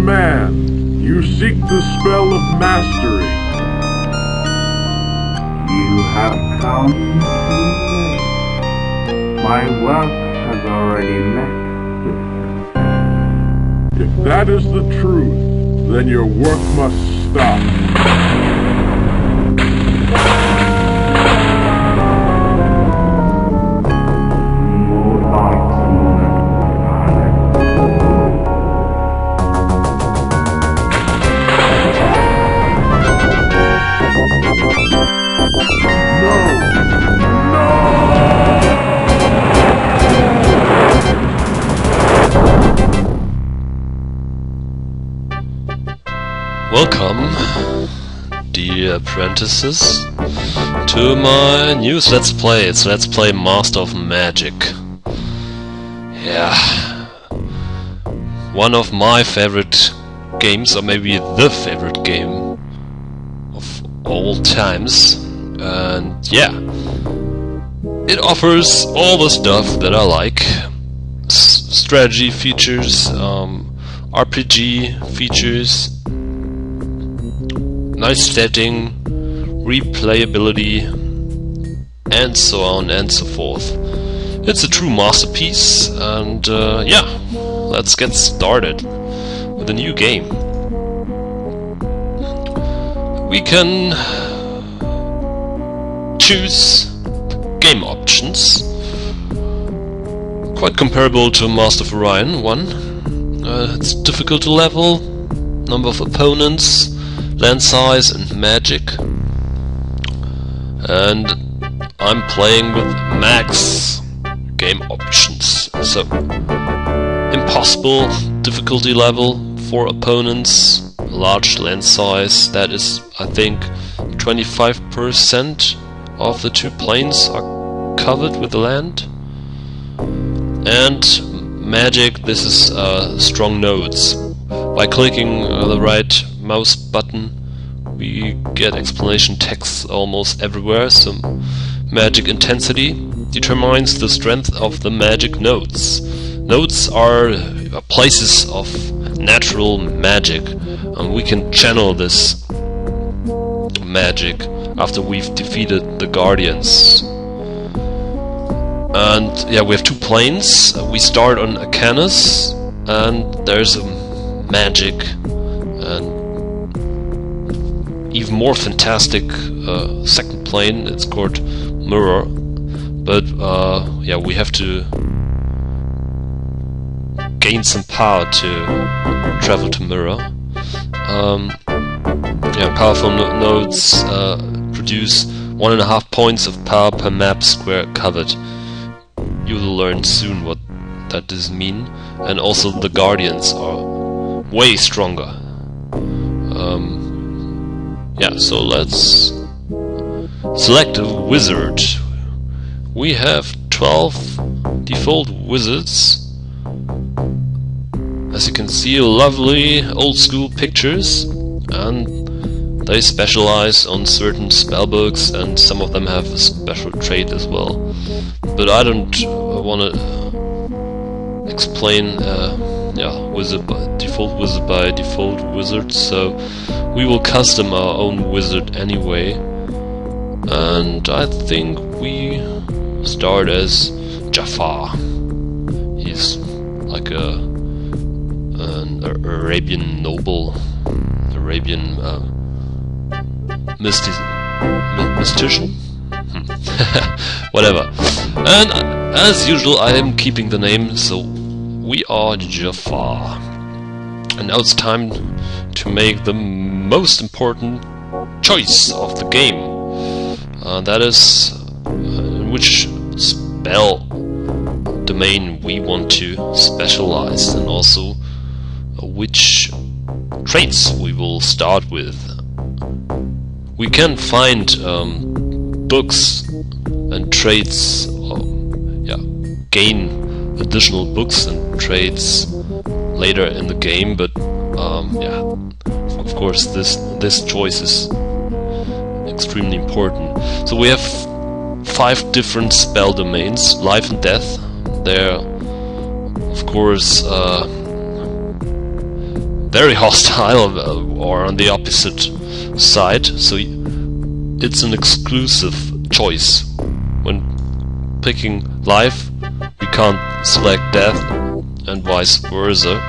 man. You seek the spell of mastery. You have come too late. My work has already met with you. If that is the truth, then your work must stop. Welcome, dear apprentices, to my newest Let's Play. It's Let's Play Master of Magic. Yeah, one of my favorite games, or maybe the favorite game of all times. And yeah, it offers all the stuff that I like. Strategy features, RPG features, nice setting, replayability, and so on and so forth. It's a true masterpiece, and yeah, let's get started with a new game. We can choose game options, quite comparable to Master of Orion 1. It's difficult to level, number of opponents, land size and magic, and I'm playing with max game options, so impossible difficulty level, 4 opponents, large land size, that is I think 25% of the 2 planes are covered with the land, and magic, this is strong nodes. By clicking the right mouse button we get explanation text almost everywhere, so magic intensity determines the strength of the magic nodes. Nodes are places of natural magic, and we can channel this magic after we've defeated the guardians. And yeah, we have 2 planes. We start on Arcanus, and there's a magic and even more fantastic second plane. It's called Mirror, but yeah, we have to gain some power to travel to Mirror. Yeah, powerful nodes produce 1.5 points of power per map square covered. You will learn soon what that does mean, and also the guardians are way stronger. Yeah, so let's select a wizard. We have 12 default wizards. As you can see, lovely old school pictures, and they specialize on certain spellbooks, and some of them have a special trait as well. But I don't want to explain yeah, wizard by default wizard, so we will custom our own wizard anyway, and I think we start as Jafar. He's like an Arabian noble, Arabian mystician? Whatever. And as usual I am keeping the name, so we are Jafar. And now it's time to make the most important choice of the game. That is which spell domain we want to specialize, and also which traits we will start with. We can find books and traits, yeah, gain additional books and traits later in the game, but yeah, of course this choice is extremely important. So we have 5 different spell domains: life and death. They're of course very hostile or on the opposite side, so it's an exclusive choice. When picking life, we can't select death, and vice versa.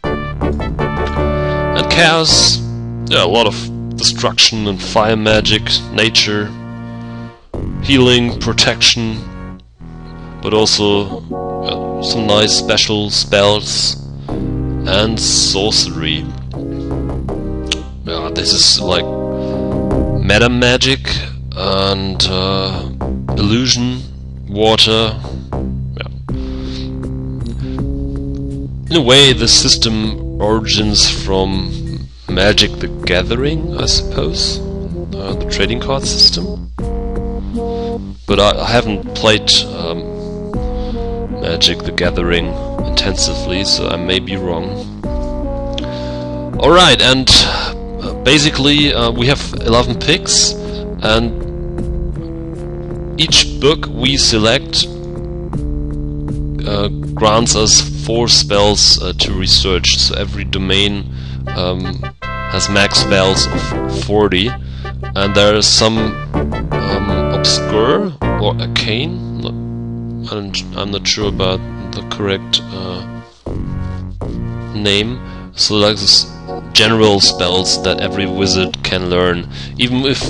And chaos, yeah, a lot of destruction and fire magic, nature, healing, protection, but also some nice special spells and sorcery. This is like meta magic and illusion, water. In a way, the system origins from Magic the Gathering, I suppose, the trading card system. But I haven't played Magic the Gathering intensively, so I may be wrong. Alright, and basically we have 11 picks, and each book we select grants us 4 spells to research. So every domain has max spells of 40, and there are some obscure or arcane, I'm not sure about the correct name, so like this general spells that every wizard can learn. Even if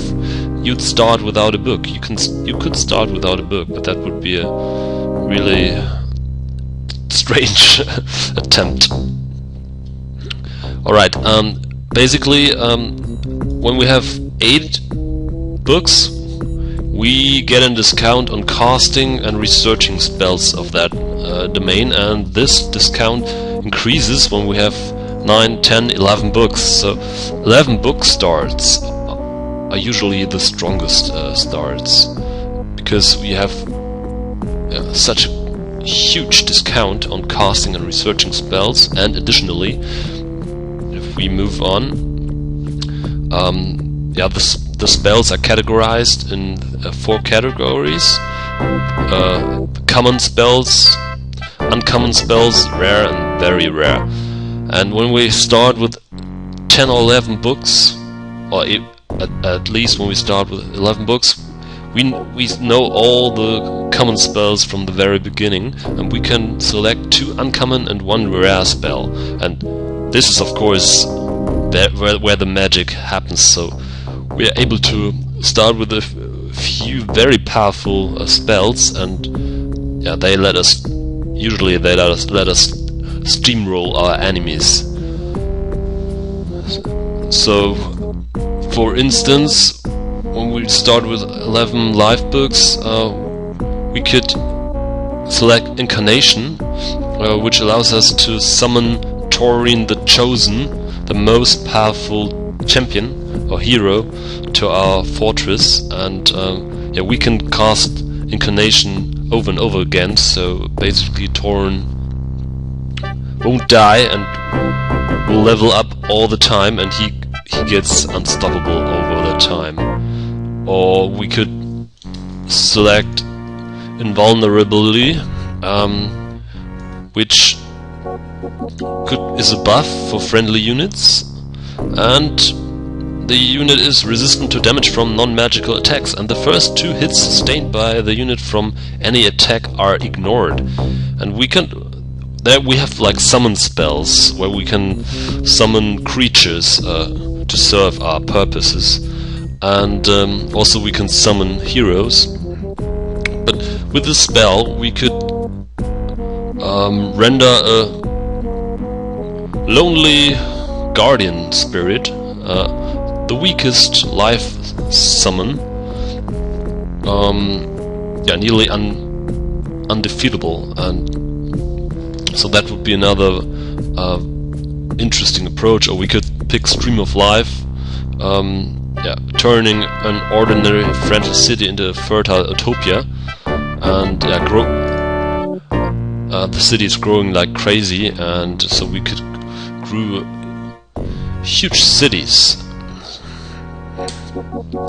you'd start without a book, you could start without a book, but that would be a really strange attempt. Alright, basically when we have 8 books, we get a discount on casting and researching spells of that domain, and this discount increases when we have 9, 10, 11 books. So 11 book starts are usually the strongest starts, because we have such a huge discount on casting and researching spells. And additionally, if we move on, the spells are categorized in 4 categories: common spells, uncommon spells, rare and very rare. And when we start with 10 or 11 books, or at least when we start with 11 books, we know all the common spells from the very beginning, and we can select 2 uncommon and 1 rare spell. And this is of course where the magic happens. So we are able to start with a few very powerful spells, and they let us steamroll our enemies. So, for instance, when we start with 11 life books, we could select Incarnation, which allows us to summon Taurine the Chosen, the most powerful champion or hero, to our fortress, and we can cast Incarnation over and over again. So basically Taurine won't die and will level up all the time, and he gets unstoppable over the time. Or we could select Invulnerability, which is a buff for friendly units, and the unit is resistant to damage from non-magical attacks, and the first 2 hits sustained by the unit from any attack are ignored. And we have like summon spells where we can summon creatures to serve our purposes, and also we can summon heroes. But with this spell we could render a lonely guardian spirit, the weakest life summon, nearly undefeatable. And so that would be another interesting approach. Or we could pick Stream of Life, turning an ordinary friendly city into a fertile utopia, and the city is growing like crazy, and so we could grow huge cities.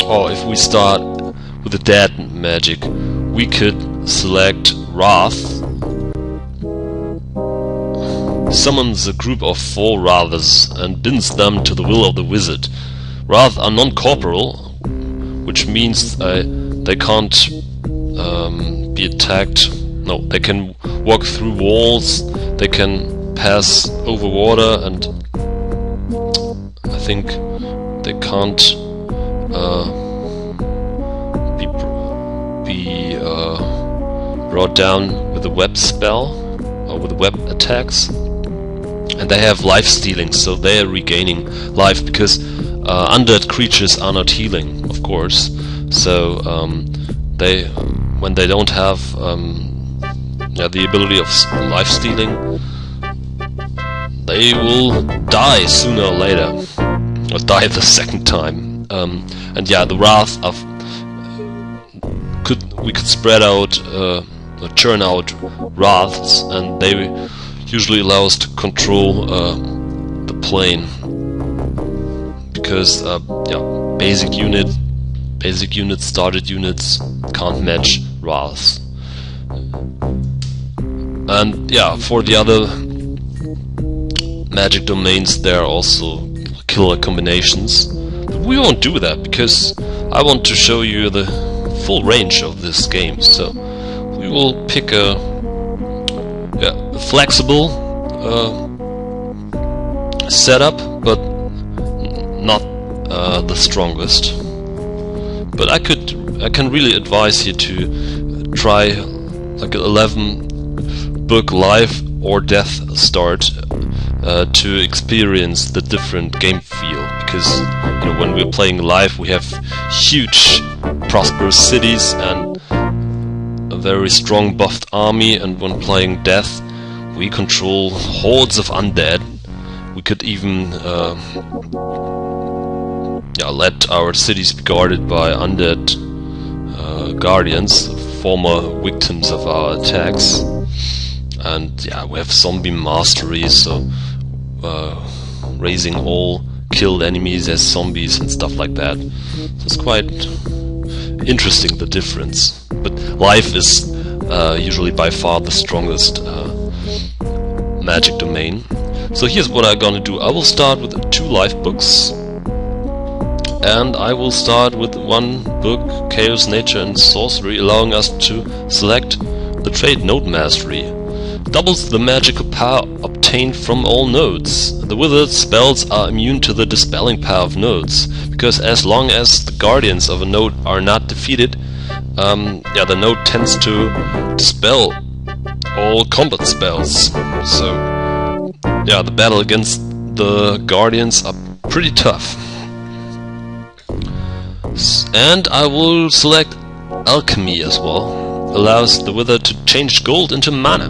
Or if we start with the dead magic, we could select Wrath, summons a group of 4 Wraths and binds them to the will of the wizard. Wraths are non-corporeal, which means they can't be attacked. No, they can walk through walls, they can pass over water, and I think they can't be brought down with a web spell or with web attacks. And they have life stealing, so they are regaining life, because undead creatures are not healing, of course. So when they don't have the ability of life stealing, they will die sooner or later, or die the second time. And yeah, the wrath of we could spread out or churn out wraths, and they usually allow us to control the plane, because basic units, started units can't match wraths. And yeah, for the other magic domains, there are also killer combinations. But we won't do that, because I want to show you the full range of this game. So we will pick a flexible setup, but not the strongest. But I can really advise you to try like an 11-book life or death start to experience the different game feel, because when we're playing live, we have huge prosperous cities and a very strong buffed army, and when playing death, we control hordes of undead. We could even let our cities be guarded by undead guardians, former victims of our attacks. And yeah, we have zombie mastery, so raising all killed enemies as zombies and stuff like that. So it's quite interesting, the difference. But life is usually by far the strongest magic domain. So here's what I'm gonna do. I will start with 2 life books, and I will start with 1 book, Chaos, Nature and Sorcery, allowing us to select the trait Node Mastery. Doubles the magical power obtained from all nodes. The wizard spells are immune to the dispelling power of nodes, because as long as the guardians of a node are not defeated, the node tends to dispel all combat spells. So yeah, the battle against the guardians are pretty tough. And I will select Alchemy as well. Allows the wizard to change gold into mana,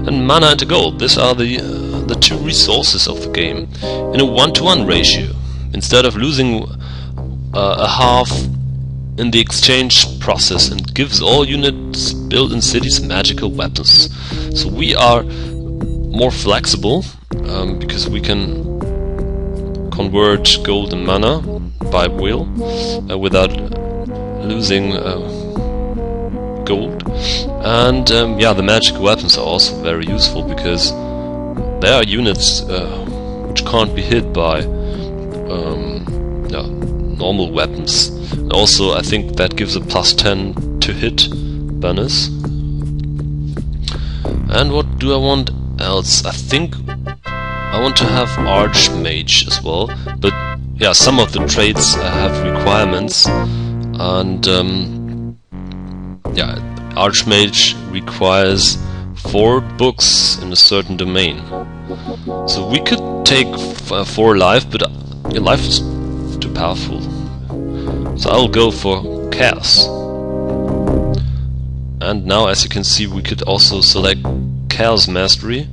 and mana into gold. These are the 2 resources of the game in a 1-to-1 ratio. Instead of losing a half in the exchange process, and gives all units built in cities magical weapons. So we are more flexible, because we can convert gold and mana by will without losing gold. And the magic weapons are also very useful, because there are units which can't be hit by normal weapons. And also I think that gives a +10 to hit bonus. And what do I want else? I think I want to have Archmage as well, but yeah, some of the traits have requirements, and Archmage requires 4 books in a certain domain. So we could take 4 life, but your life is too powerful. So I'll go for Chaos. And now, as you can see, we could also select Chaos Mastery.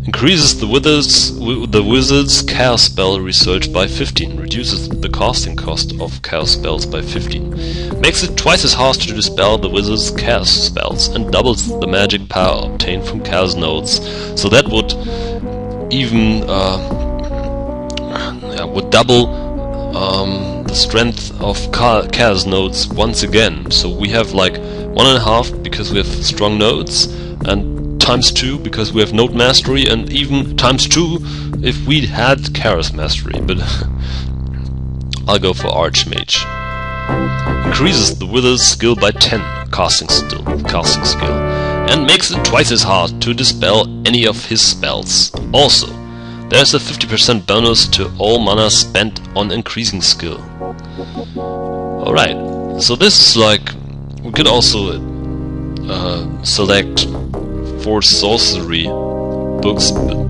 Increases the wizard's Chaos spell research by 15. Reduces the casting cost of Chaos spells by 15. Makes it twice as hard to dispel the wizard's Chaos spells, and doubles the magic power obtained from Chaos nodes. So that would even would double the strength of Chaos nodes once again. So we have like 1.5 because we have strong nodes, and times 2 because we have Node Mastery, and even times 2 if we had Chaos Mastery, but I'll go for Archmage. Increases the Wither's skill by 10, casting skill, and makes it twice as hard to dispel any of his spells. Also, there's a 50% bonus to all mana spent on increasing skill. Alright, so this is like, we could also select 4 sorcery books, but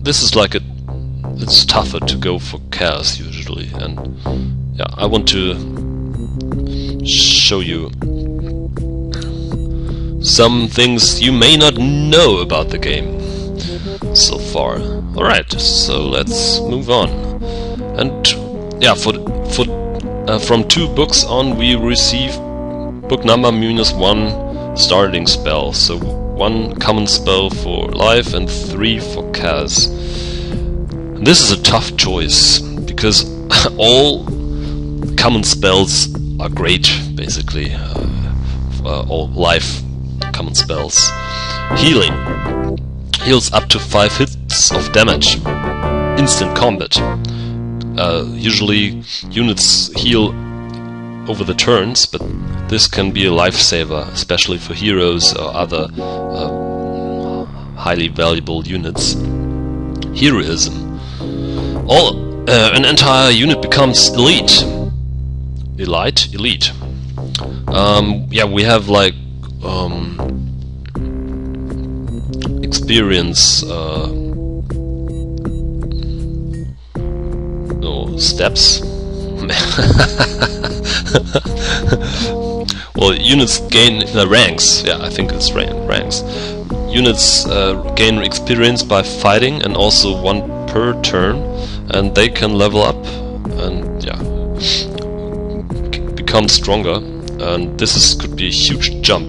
this is like it's tougher to go for chaos usually, and yeah, I want to show you some things you may not know about the game so far. Alright, so let's move on. And yeah, from 2 books on we receive book number -1 starting spell, so 1 common spell for life and 3 for chaos. And this is a tough choice because all common spells are great, basically. All life common spells. Healing heals up to 5 hits of damage. Instant combat. Usually units heal over the turns, but this can be a lifesaver, especially for heroes or other highly valuable units. Heroism. An entire unit becomes elite. Elite. Yeah, we have like experience. No steps. Well, units gain ranks. Yeah, I think it's ranks. Units gain experience by fighting, and also 1 per turn, and they can level up and yeah, become stronger. And this could be a huge jump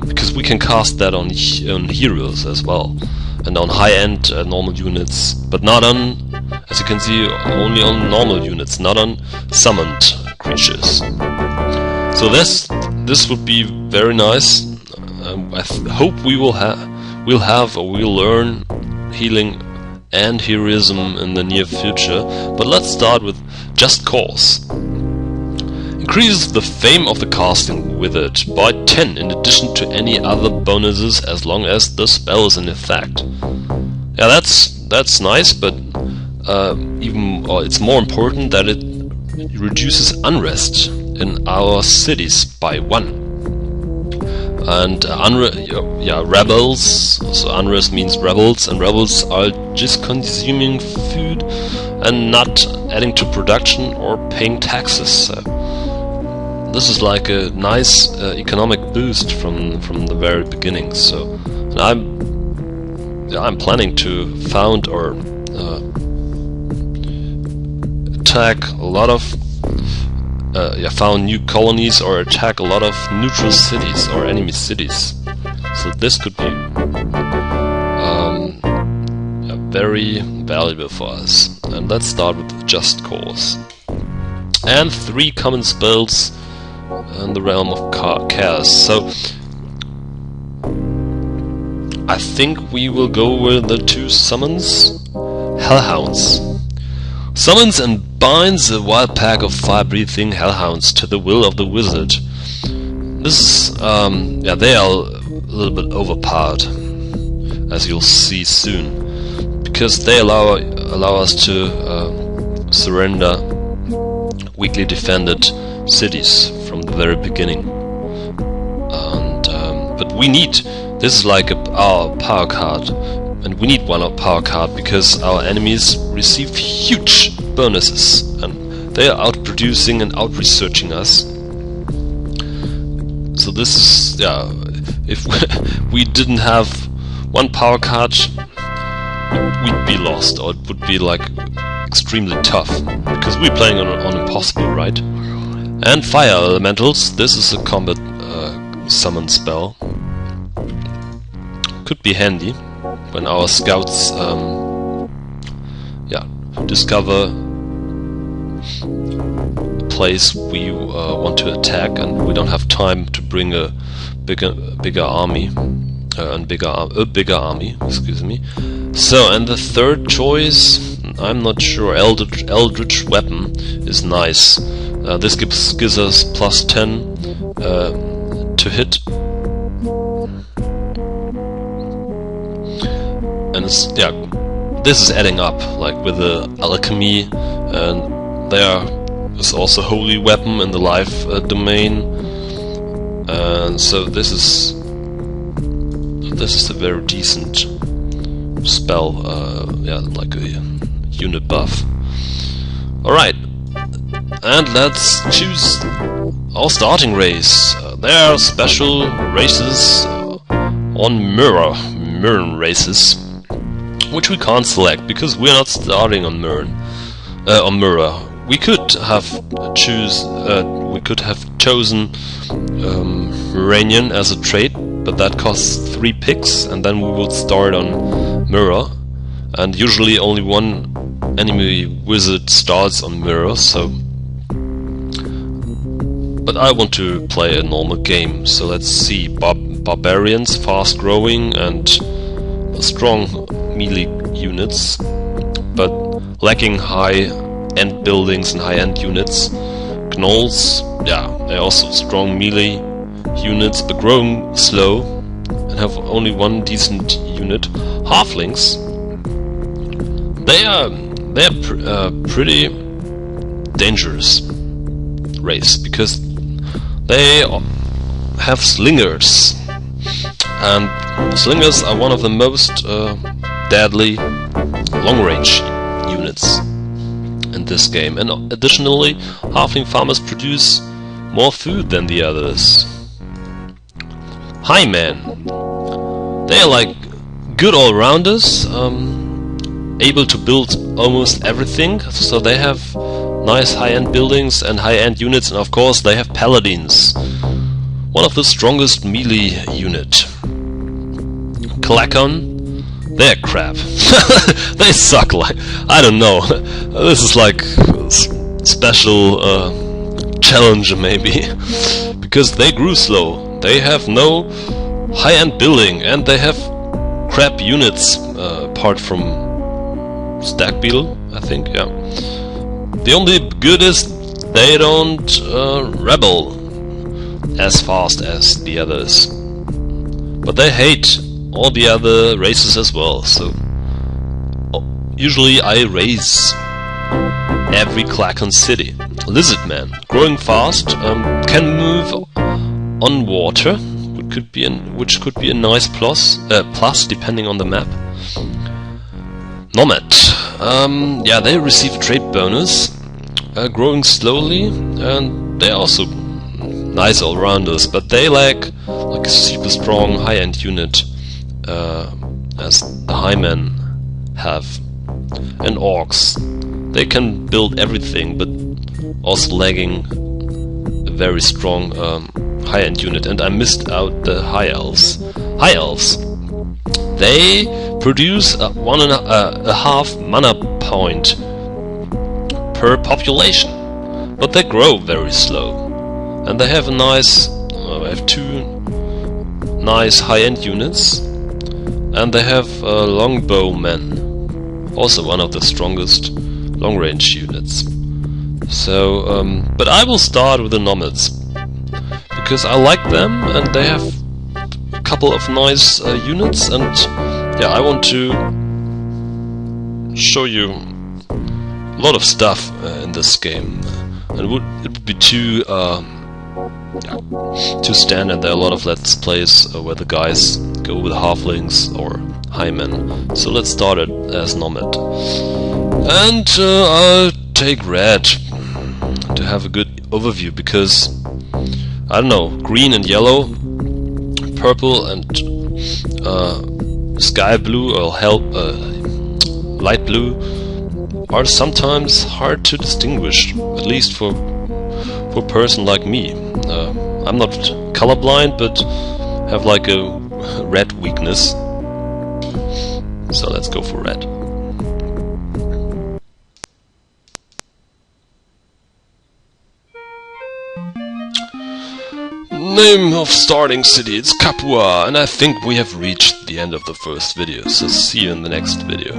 because we can cast that on heroes as well, and on high-end normal units, but not on, as you can see, only on normal units, not on summoned creatures. So this would be very nice. I hope we'll learn healing and heroism in the near future. But let's start with Just Cause. Increases the fame of the casting with it by 10 in addition to any other bonuses as long as the spell is in effect. Yeah, that's nice, but it's more important that it reduces unrest in our cities by 1. And rebels, so unrest means rebels, and rebels are just consuming food and not adding to production or paying taxes. So this is like a nice economic boost from the very beginning. So I'm planning to found or attack a lot of found new colonies or attack a lot of neutral cities or enemy cities. So this could be very valuable for us. And let's start with Just Cause. And 3 common spells in the realm of chaos. So I think we will go with the 2 summons. Hellhounds. Summons and binds a wild pack of fire-breathing hellhounds to the will of the wizard. This is, they are a little bit overpowered, as you'll see soon, because they allow us to surrender weakly defended cities from the very beginning. And but we need, this is like our power card. And we need one power card because our enemies receive huge bonuses and they are outproducing and out-researching us. So this is, if we didn't have 1 power card, we'd be lost, or it would be like extremely tough because we're playing on impossible, right? And fire elementals. This is a combat summon spell. Could be handy when our scouts discover a place we want to attack and we don't have time to bring a bigger army. a bigger army, excuse me. So, and the third choice, I'm not sure. Eldritch Weapon is nice. This gives us plus 10 to hit, and it's, yeah, this is adding up, like with the Alchemy, and there is also Holy Weapon in the life domain, and so this is a very decent spell, yeah, like a unit buff. Alright, and let's choose our starting race. There are special races on Mirren races, which we can't select because we're not starting on Mirren. We could have chosen Miranian as a trait, but that costs 3 picks, and then we would start on Mirror. And usually only one enemy wizard starts on Mirror, so. But I want to play a normal game, so let's see. Barbarians, fast growing and strong melee units, but lacking high-end buildings and high-end units. Gnolls, yeah, they're also strong melee units, but growing slow and have only one decent unit. Halflings, they're pretty dangerous race because they have slingers, and slingers are one of the most deadly long-range units in this game. And additionally, halfling farmers produce more food than the others. Highmen, they are like good all-rounders, able to build almost everything, so they have nice high-end buildings and high-end units, and of course they have paladins, one of the strongest melee unit. Clacon, they're crap. They suck, like, I don't know. This is like special challenge maybe, because they grew slow, they have no high-end building, and they have crap units apart from Stag Beetle, I think, yeah. The only good is they don't rebel as fast as the others, but they hate all the other races as well, so usually I raise every Clacon city. Lizardman, growing fast, can move on water, which could be a nice plus depending on the map. Nomad, yeah, they receive a trait bonus, growing slowly, and they're also nice all-rounders, but they lack like a super strong high-end unit, as the Highmen have. And Orcs, they can build everything, but also lagging a very strong high-end unit. And I missed out the High Elves. High Elves, they produce 1.5 mana point per population, but they grow very slow. And they have a nice, I have 2 nice high-end units, and they have Longbowmen, also one of the strongest long-range units. So, but I will start with the Nomads, because I like them, and they have a couple of nice units, and yeah, I want to show you a lot of stuff in this game. And it would be too standard. There are a lot of let's plays where the guys go with halflings or highmen. So let's start it as Nomad. And I'll take red to have a good overview, because I don't know, green and yellow, purple and sky blue or light blue are sometimes hard to distinguish, at least for a person like me. I'm not colorblind, but have like a red weakness. So let's go for red. Name of starting city, it's Capua, and I think we have reached the end of the first video, so see you in the next video.